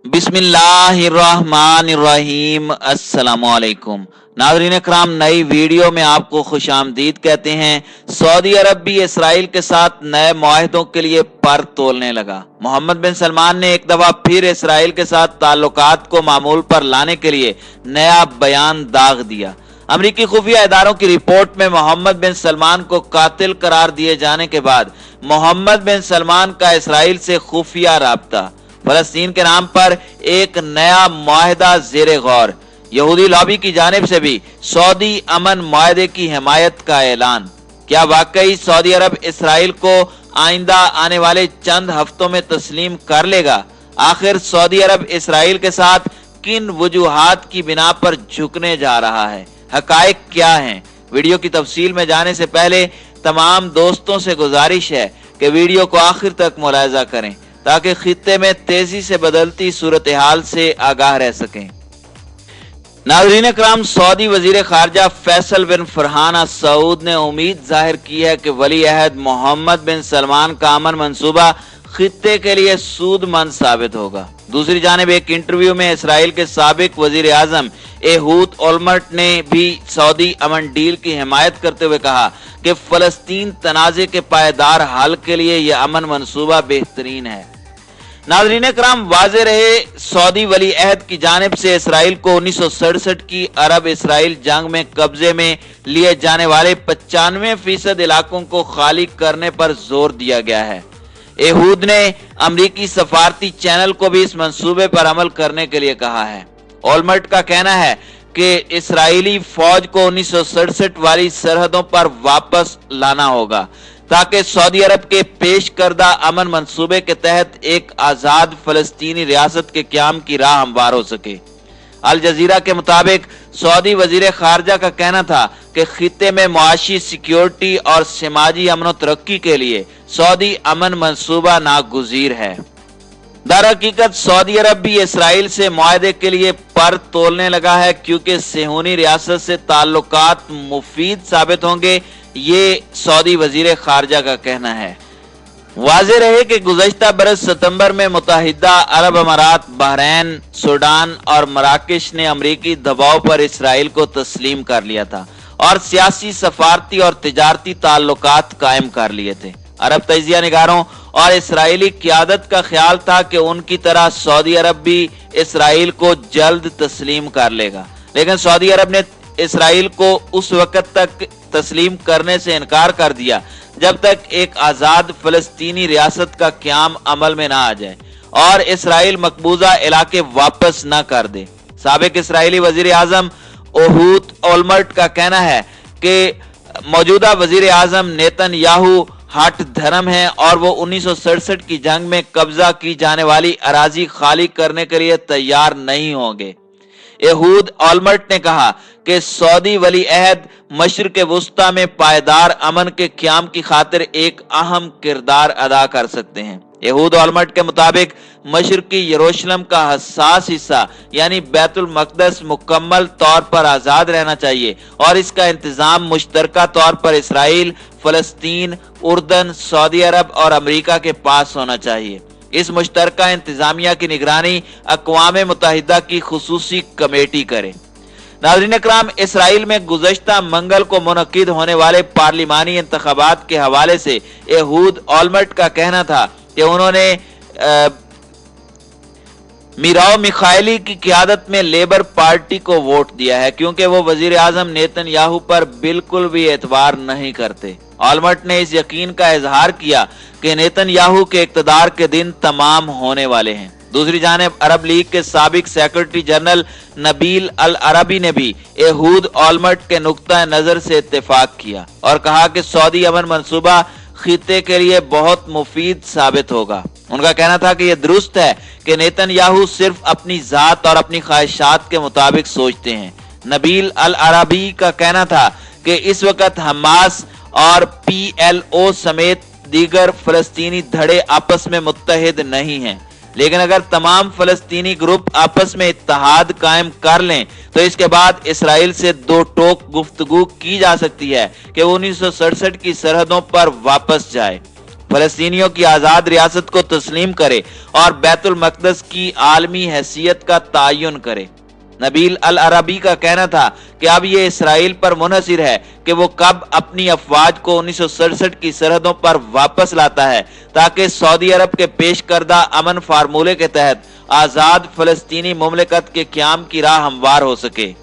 बिस्मिल्लाहिर्रहमानिर्रहीम। अस्सलामुअलैकुम नाज़रीन इकराम, नई वीडियो में आपको खुशामदीद कहते हैं। सऊदी अरब भी इसराइल के साथ नए मुआहदों के लिए पर तोलने लगा। मोहम्मद बिन सलमान ने एक दफा फिर इसराइल के साथ ताल्लुकात को मामूल पर लाने के लिए नया बयान दाग दिया। अमरीकी खुफिया इदारों की रिपोर्ट में मोहम्मद बिन सलमान को कातिल करार दिए जाने के बाद मोहम्मद बिन सलमान का इसराइल से खुफिया राब्ता, फलस्तीन के नाम पर एक नया मुआहदा ज़ेरे गौर, यहूदी लॉबी की जानिब से भी सऊदी अमन मुआहदे की हिमायत का ऐलान। क्या वाकई सऊदी अरब इसराइल को आइंदा आने वाले चंद हफ्तों में तस्लीम कर लेगा? आखिर सऊदी अरब इसराइल के साथ किन वजूहात की बिना पर झुकने जा रहा है? हकायक क्या हैं? वीडियो की तफसील में जाने से पहले तमाम दोस्तों से गुजारिश है कि वीडियो को आखिर तक मुलाहिजा करें ताकि खित्ते में तेजी से बदलती सूरत हाल से आगाह रह सकें। नाज़रीन इकराम, सऊदी वजीर खारजा फैसल बिन फरहान अल सऊद ने उम्मीद जाहिर की है कि वली अहद मोहम्मद बिन सलमान का अमन मंसूबा खित्ते के लिए सूदमंद साबित होगा। दूसरी जानिब एक इंटरव्यू में इसराइल के साबिक वजीर आजम एहूद ओलमर्ट ने भी सऊदी अमन डील की हिमायत करते हुए कहा कि फलस्तीन तनाज़े के पायदार हल के लिए यह अमन मंसूबा बेहतरीन है। नाज़रीन इकराम, वाज़े रहे सऊदी वली अहद की जानिब से इसराइल को 1967 की अरब इसराइल जंग में कब्जे में लिए जाने वाले 95% इलाकों को खाली करने पर जोर दिया गया है। एहूद ने अमरीकी सफारती चैनल को भी इस मंसूबे पर अमल करने के लिए कहा है। ओलमर्ट का कहना है कि इसराइली फौज को 1967 वाली सरहदों पर वापस लाना होगा ताकि सऊदी अरब के पेश करदा अमन मंसूबे के तहत एक आजाद फलस्तीनी रियासत के क्याम की राह हमवार हो सके। अल जजीरा के मुताबिक सऊदी वजीर खारजा का कहना था कि खित्ते में मुआशी सिक्योरिटी और समाजी अमन तरक्की के लिए सऊदी अमन मंसूबा नागुज़ीर है। दर हकीकत सऊदी अरब भी इसराइल से मुआहदे के लिए पर तोलने लगा है, क्योंकि सेहूनी रियासत से ताल्लुकात मुफीद साबित होंगे, ये सऊदी वजीर खारजा का कहना है। वाज़े रहे कि गुज़श्ता बरस सितंबर में मुत्तहिदा अरब अमारात, बहरैन, सूडान और मराकश ने अमरीकी दबाव पर इसराइल को तस्लीम कर लिया था और सियासी, सफारती और तिजारती ताल्लुकात कायम कर लिए थे। अरब तजिया निगारों और इसराइली क़यादत का ख्याल था कि उनकी तरह सऊदी अरब भी इसराइल को जल्द तस्लीम कर लेगा, लेकिन सऊदी अरब ने इसराइल को उस वक्त तक तस्लीम करने से इनकार कर दिया जब तक एक आजाद फलस्तीनी रियासत का क्याम अमल में ना आ जाए और इसराइल मकबूजा इलाके वापस न कर दे। साबिक इसराइली वजीर आजम एहूद ओलमर्ट का कहना है कि मौजूदा वजीर आजम नेतन्याहू हठ धर्म है और वो 1967 की जंग में कब्जा की जाने वाली अराजी खाली करने के लिए तैयार नहीं होंगे। एहूद ओलमर्ट ने कहा कि सऊदी वली अहद मशरिक़ वुस्ता में पायदार अमन के क़याम की खातिर एक अहम किरदार अदा कर सकते हैं। एहूद ओलमर्ट के मुताबिक मशरिक़ी यरूशलेम का हसास हिस्सा यानी बैतुल मक़दस मुकम्मल तौर पर आज़ाद रहना चाहिए और इसका इंतज़ाम मुश्तरका तौर पर इसराइल, फलस्तीन, उर्दन, सऊदी अरब और अमरीका के पास होना चाहिए। इस मुश्तरका इंतजामिया की निगरानी अक़वाम मुत्तहिदा की खुसूसी कमेटी करे। नाज़रीन इकराम, इसराइल में गुज़श्ता मंगल को मुनक़िद होने वाले पार्लिमानी इंतख़ाबात के हवाले से एहूद ओलमर्ट का कहना था कि उन्होंने मिराव मिखाइली की क़यादत में लेबर पार्टी को वोट दिया है, क्योंकि वो वजीर आजम नेतन्याहू पर बिल्कुल भी एतबार नहीं करते। ओलमर्ट ने इस यकीन का इजहार किया कि नेतन्याहू के इक़्तिदार के दिन तमाम होने वाले हैं। दूसरी जानिब अरब लीग के साबिक सेक्रेटरी जनरल नबील अल अरबी ने भी एहूद ओलमर्ट के नुक्ता नजर से इत्तेफाक किया और कहा कि सऊदी अमन मंसूबा खित्ते के लिए बहुत मुफीद साबित होगा। उनका कहना था कि यह दुरुस्त है कि नेतन्याहू सिर्फ अपनी जात और अपनी ख्वाहिशात के मुताबिक सोचते हैं। नबील अल अरबी का कहना था कि इस वक्त हमास और PLO समेत दीगर फलस्तीनी धड़े आपस में मुत्तहिद नहीं हैं, लेकिन अगर तमाम फलस्तीनी ग्रुप आपस में इत्तेहाद कायम कर लें तो इसके बाद इसराइल से दो टोक गुफ्तगू की जा सकती है कि वो 1967 की सरहदों पर वापस जाए। फलस्तीनियों की आजाद रियासत को तस्लीम करे और बैतुल मक़दस की आलमी हैसियत का तायुन करे। नबील अल अरबी का कहना था कि अब ये इसराइल पर मुनहसिर है कि वो कब अपनी अफवाज को 1967 की सरहदों पर वापस लाता है ताकि सऊदी अरब के पेश करदा अमन फार्मूले के तहत आजाद फलस्तीनी मुमलिकत के क़याम की राह हमवार हो सके।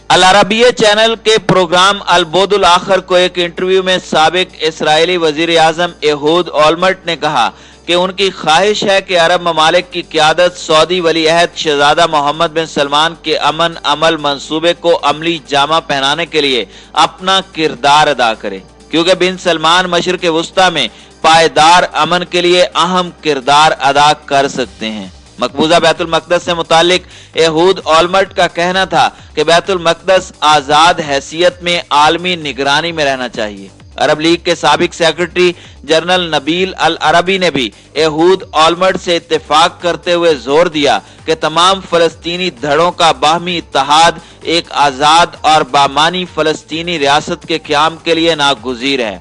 अल अरबिया चैनल के प्रोग्राम अल बोदुल आखिर को एक इंटरव्यू में साबिक इसराइली वजीर आजम एहूद ओलमर्ट ने कहा कि उनकी ख्वाहिश है कि अरब ममालिक की क़यादत सऊदी वली अहद शहजादा मोहम्मद बिन सलमान के अमन अमल मंसूबे को अमली जामा पहनाने के लिए अपना किरदार अदा करे, क्योंकि बिन सलमान मशरिक़ वुस्ता में पायदार अमन के लिए अहम किरदार अदा कर सकते हैं। मकबूजा बैतुल मक़दस से मुतालिक एहूद ओलमर्ट का कहना था कि बैतुल मक़दस आजाद हैसियत में आलमी निगरानी में रहना चाहिए। अरब लीग के साबिक सेक्रेटरी जनरल नबील अल अरबी ने भी एहूद ओलमर्ट से इत्तेफाक करते हुए जोर दिया कि तमाम फलस्तीनी धड़ों का बाहमी इत्तेहाद एक आजाद और बामानी फलस्तीनी रियासत के क़याम के लिए नागुज़ीर है।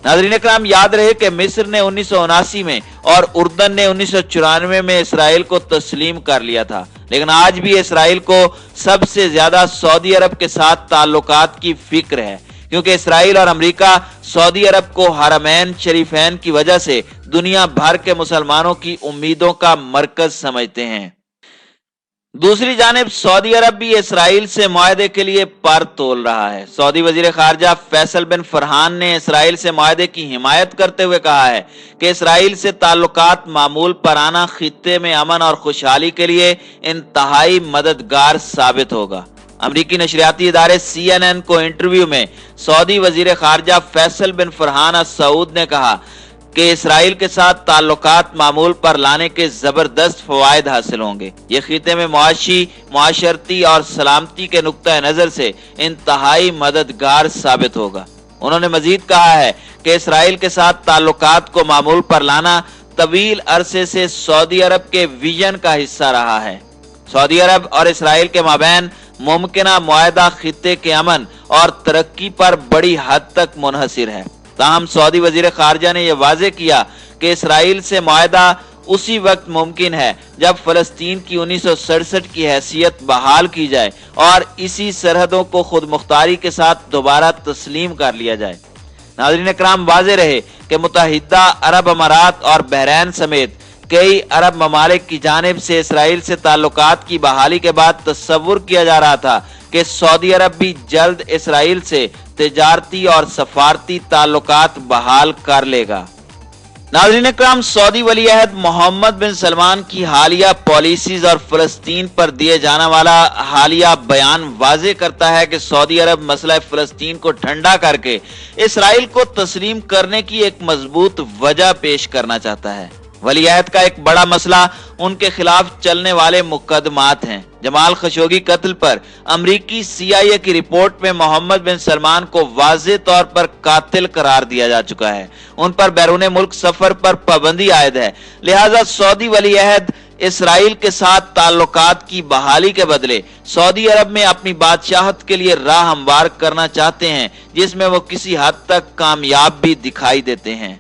नाज़रीन इकराम, याद रहे कि मिस्र ने 1979 में और उर्दन ने 1994 में इसराइल को तस्लीम कर लिया था, लेकिन आज भी इसराइल को सबसे ज्यादा सऊदी अरब के साथ ताल्लुकात की फिक्र है, क्योंकि इसराइल और अमेरिका सऊदी अरब को हरमैन शरीफैन की वजह से दुनिया भर के मुसलमानों की उम्मीदों का मरकज समझते हैं। दूसरी जानिब सऊदी अरब भी इसराइल से मुआहदे के लिए पर तोल रहा है। सऊदी वजीर खारजा फैसल बिन फरहान ने इसराइल से मुआहदे की हिमायत करते हुए कहा है कि इसराइल से ताल्लुकात मामूल पर आना खित्ते में अमन और खुशहाली के लिए इंतहाई मददगार साबित होगा। अमरीकी नशरियाती इदारे CNN को इंटरव्यू में सऊदी वजीर खारजा फैसल बिन फरहान सऊद ने कहा कि इसराइल के साथ ताल्लुकात मामूल पर लाने के जबरदस्त फवायद हासिल होंगे। ये खित्ते में मुआशी, मुआशरती और सलामती के नुक्ता नजर से इंतहाई मददगार साबित होगा। उन्होंने मजीद कहा है कि इसराइल के साथ ताल्लुकात को मामूल पर लाना तवील अरसे से सऊदी अरब के विजन का हिस्सा रहा है। सऊदी अरब और इसराइल के माबैन मुमकिना मुआहदा खित्ते के अमन और तरक्की पर बड़ी हद तक मुनहसिर है। ताहम सऊदी वजीर खारजा ने यह वाज़ेह किया कि इसराइल से मुआहदा उसी वक्त मुमकिन है जब फलस्तीन की 1967 की हैसियत बहाल की जाए और इसी सरहदों को खुद मुख्तारी के साथ दोबारा तस्लीम कर लिया जाए। नाज़रीन इकराम, वाज़ेह रहे कि मुत्तहिदा अरब अमारात और बहरैन समेत कई अरब ममालिक की जानिब से इसराइल से ताल्लुकात की बहाली के बाद तस्वुर किया जा रहा था कि सऊदी अरब भी जल्द इसराइल से तिजारती और सफारती ताल्लुकात बहाल कर लेगा। नाज़रीन इकराम, सऊदी वली अहद मोहम्मद बिन सलमान की हालिया पॉलिसीज और फलस्तीन पर दिए जाने वाला हालिया बयान वाज़ेह करता है कि सऊदी अरब मसला फलस्तीन को ठंडा करके इसराइल को तस्लीम करने की एक मजबूत वजह पेश करना चाहता है। वली अहद का एक बड़ा मसला उनके खिलाफ चलने वाले मुकदमात हैं। जमाल खशोगी कत्ल पर अमरीकी CIA की रिपोर्ट में मोहम्मद बिन सलमान को वाज़ेह तौर पर कातिल करार दिया जा चुका है। उन पर बैरून मुल्क सफर पर पाबंदी आयद है। लिहाजा सऊदी वली अहद इसराइल के साथ ताल्लुकात की बहाली के बदले सऊदी अरब में अपनी बादशाहत के लिए राह हमवार करना चाहते हैं, जिसमें वो किसी हद तक कामयाब भी दिखाई देते हैं।